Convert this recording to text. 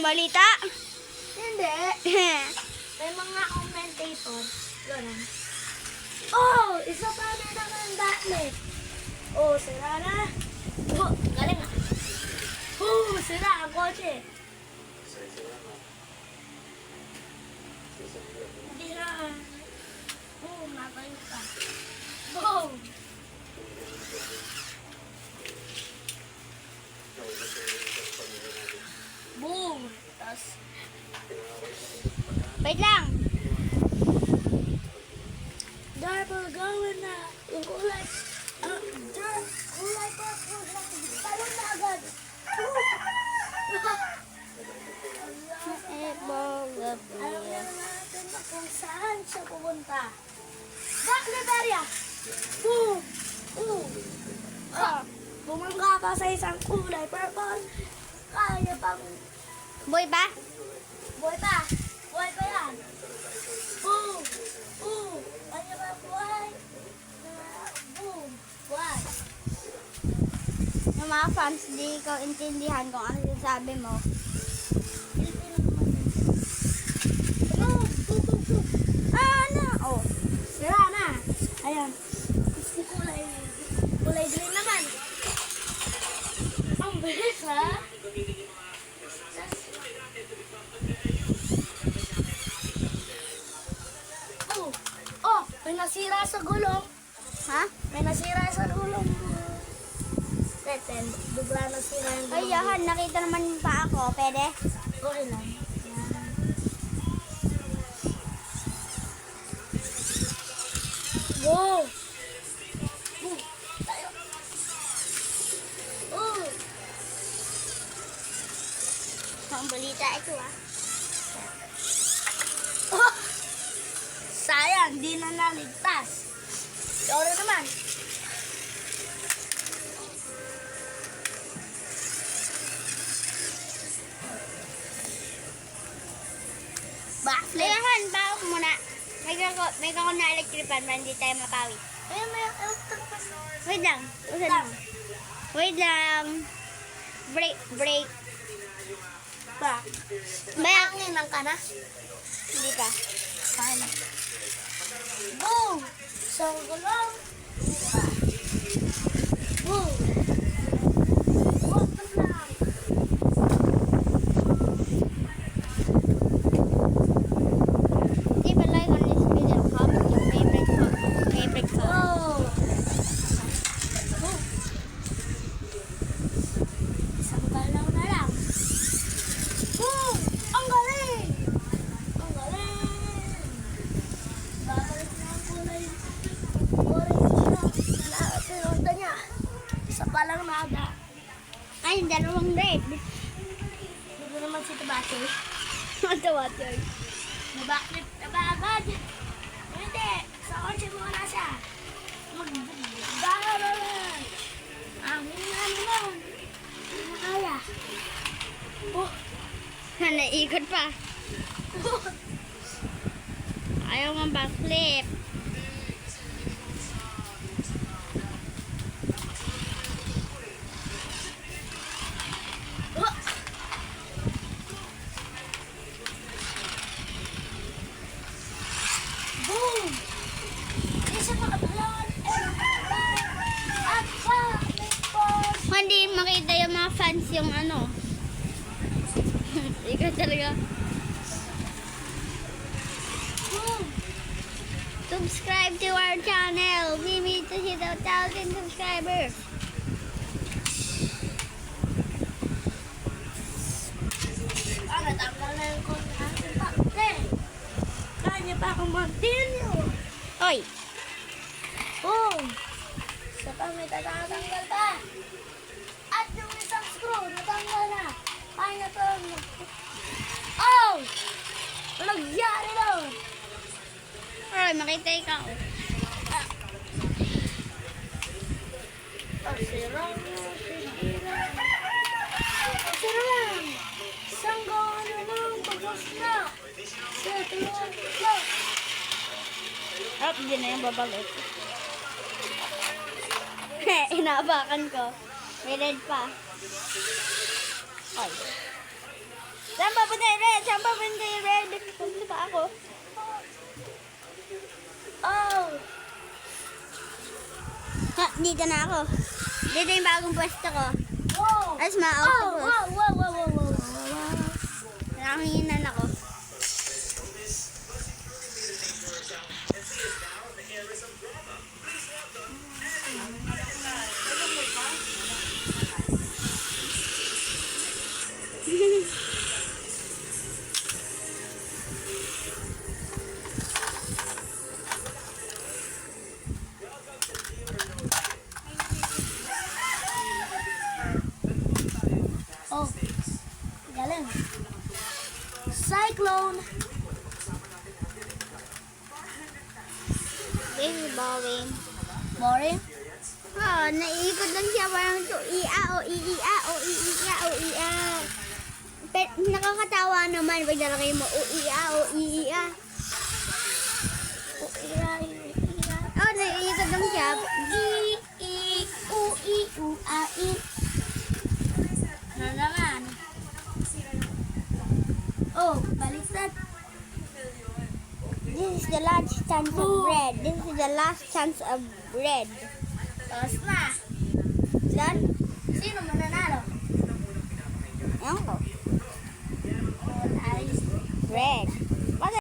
balita? Hindi. May mga commentator. Ganun. Oh, isa pa na naman dati. Oh, sira na. Oh, galing ah. Oh, sira ang kotse. Hindi na. Oh, mabalik ka. Oh. Boom. Tapos, Wait lang. double gawin na. Yung kulay. Kulay ko. Talon na agad. Alam na natin na kung saan siya pupunta. Back Liberia! Boom! Boom! Bumangga ka sa isang kulay purple. Kaya pang... Boy ba? Buhay pa! Buhay pa yan! Boom! Boom! Kanya ba buhay? Boom! Buhay! Yung mga fans, di ko intindihan kung ano yung sabi mo. Ano? Oh. Sira na! Ayan. Kulay green naman. Ang bilis ha? Oh! Oh! May nasira sa gulong. Ha? May nasira sa gulong. Teten, bigla nasira yung gulong. Ay, yahan, nakita naman pa ako. Pwede? Okay lang. Yan. Wow! Boom! Tayo! Oh! Ang balita ito ah. Oh! Sayang, di na naligtas. Yoro naman. Backflip. Layahan, bawa ko muna. May kako na electric fan para hindi tayo mapawit. Ayun, may electric pa. Wait lang. Usan mo. Wait lang. Break. Back. Bayak. Nanginan ka na? Hindi ka. Kaya na. Boom! Isang gulong. Boom! What the flag? Di ba like on this video? Comment your favorite song. Oh! Boom! Isang galaw na lang. Boom! Ang galing! Ang galing! Babalik na ang kulay. Orange na. Pinunta niya. Isa pa lang nada. Ay, dalawang red. Dito naman si Tabate. What water? Nabaklip na ba agad? Hindi. Sa kotse muna siya. Magdara lang. Amin na naman. Hindi na kaya. Oh. Naikot pa. Ayaw mong backflip. Oh. Boom! Isa pa kapalan. At pa! May pause. Hindi makita yung mga fans yung ano. Ikaw talaga. Boom! Subscribe to our channel. We need to hit 1,000 subscribers. Natanggal na yung kontrata. Pakte! Kanya pa akong mag-continue. Oy, Boom! Sa pa may tatanggal pa. At yung isang screw, natanggal na. Kaya pa Oh! Walang nangyari doon. ay, makita ikaw. Sira lang. Isang gawin na lang. Tapos na. Tulungan ko. Up, hindi na yung babalik. Inaabakan ko. May red pa. Ay. Saan papunta yung red? Saan papunta yung red? Punta pa ako. Oh! Ha, dito na ako. Dito yung bagong pwesto ko. Wow! As mga Oh! octopus. Wow! Wow! Wow! Wow! Wow! Wow! Nakahinginan ako. Oh! Galing. Cyclone! This is boring. Boring? Oh, naiikot lang siya parang to ia o iia o iia o ia. Pero nakakatawa naman pag nalagay mo o ia o iia. O, ira, ira. Oh, naiikot lang siya. U, A, I. Ano naman? Oh, baliktad. This is the last chance of red. This is the last chance of red. Tapos na. Done? Sino mananalo? Ewan ko. Oh, nice. Red.